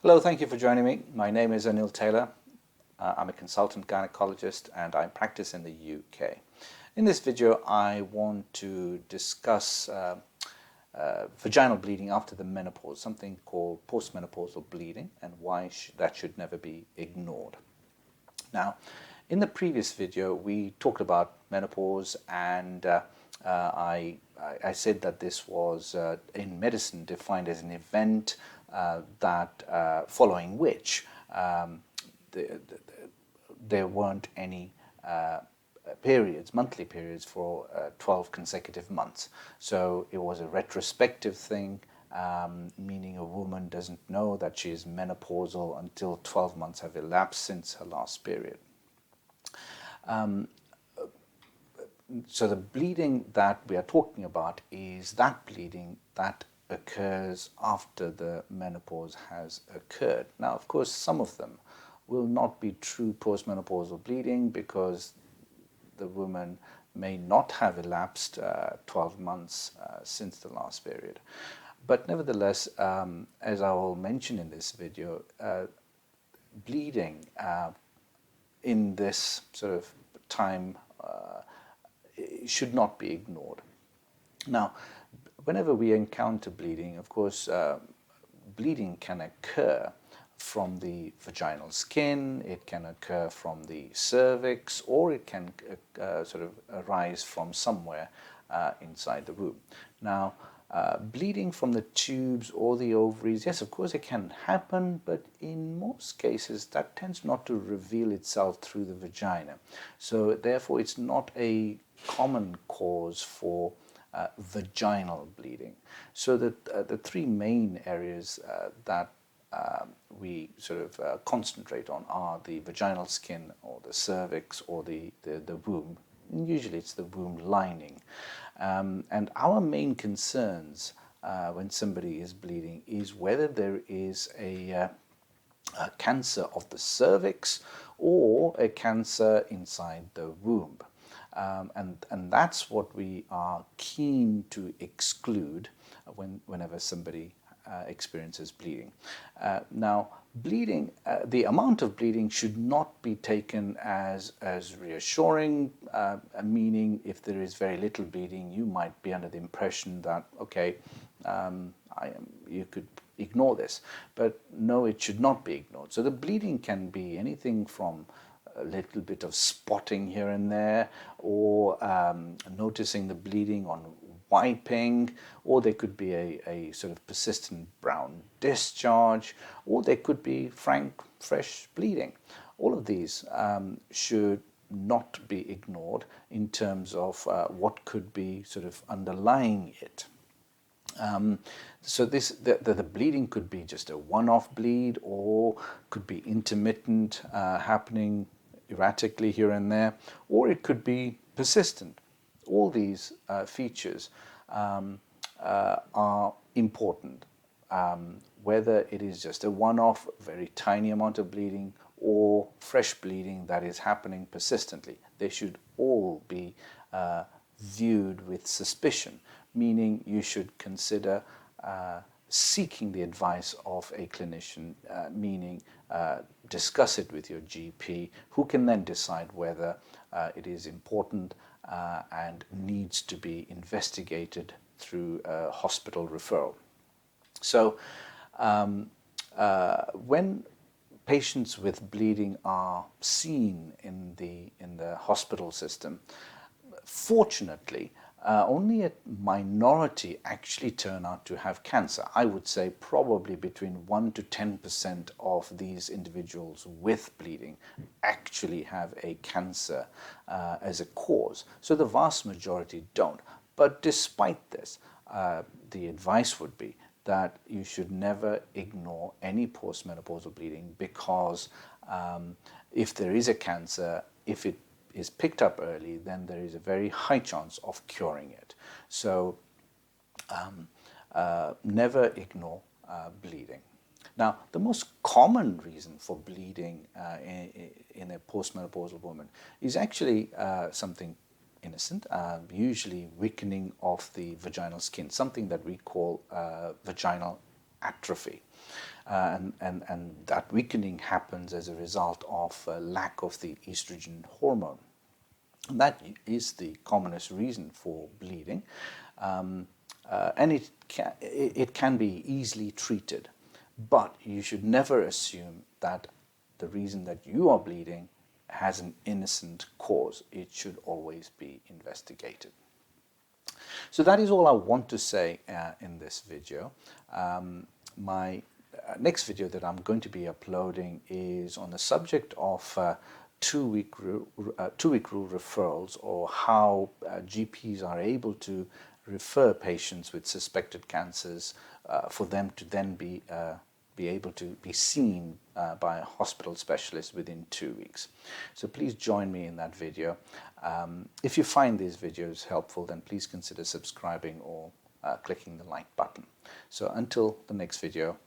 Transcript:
Hello, thank you for joining me. My name is Anil Taylor. I'm a consultant gynecologist and I practice in the UK. In this video, I want to discuss vaginal bleeding after the menopause, something called postmenopausal bleeding, and why that should never be ignored. Now, in the previous video, we talked about menopause, and I said that this was in medicine defined as an event that following which there weren't any monthly periods for 12 consecutive months. So it was a retrospective thing, meaning a woman doesn't know that she is menopausal until 12 months have elapsed since her last period. So the bleeding that we are talking about is that bleeding that occurs after the menopause has occurred. Now, of course, some of them will not be true postmenopausal bleeding because the woman may not have elapsed 12 months since the last period. But nevertheless, as I will mention in this video, bleeding in this sort of time should not be ignored. Now, whenever we encounter bleeding, of course, bleeding can occur from the vaginal skin, it can occur from the cervix, or it can sort of arise from somewhere inside the womb. Now, bleeding from the tubes or the ovaries, yes, of course it can happen, but in most cases that tends not to reveal itself through the vagina. So therefore it's not a common cause for vaginal bleeding. So the three main areas that we sort of concentrate on are the vaginal skin or the cervix or the womb. And usually it's the womb lining. And our main concerns when somebody is bleeding is whether there is a cancer of the cervix or a cancer inside the womb. And that's what we are keen to exclude whenever somebody experiences bleeding. Now, bleeding, the amount of bleeding should not be taken as reassuring, meaning if there is very little bleeding, you might be under the impression that, okay, you could ignore this. But no, it should not be ignored. So the bleeding can be anything from a little bit of spotting here and there, or noticing the bleeding on wiping, or there could be a sort of persistent brown discharge, or there could be frank, fresh bleeding. All of these should not be ignored in terms of what could be sort of underlying it. So the bleeding could be just a one-off bleed, or could be intermittent, happening erratically here and there, or it could be persistent. All these features are important, whether it is just a one-off, very tiny amount of bleeding, or fresh bleeding that is happening persistently. They should all be viewed with suspicion, meaning you should consider seeking the advice of a clinician, meaning discuss it with your GP, who can then decide whether it is important and needs to be investigated through a hospital referral. So when patients with bleeding are seen in the hospital system, fortunately, only a minority actually turn out to have cancer. I would say probably between 1 to 10% of these individuals with bleeding actually have a cancer as a cause. So the vast majority don't. But despite this, the advice would be that you should never ignore any postmenopausal bleeding, because if there is a cancer, if it is picked up early, then there is a very high chance of curing it. So never ignore bleeding. Now, the most common reason for bleeding in a postmenopausal woman is actually something innocent, usually weakening of the vaginal skin, something that we call vaginal atrophy. And that weakening happens as a result of a lack of the estrogen hormone. And that is the commonest reason for bleeding, and it can be easily treated, but you should never assume that the reason that you are bleeding has an innocent cause. It should always be investigated. So that is all I want to say in this video. My next video that I'm going to be uploading is on the subject of two-week rule referrals, or how GPs are able to refer patients with suspected cancers for them to then be able to be seen by a hospital specialist within 2 weeks. So please join me in that video. If you find these videos helpful, then please consider subscribing or clicking the like button. So until the next video,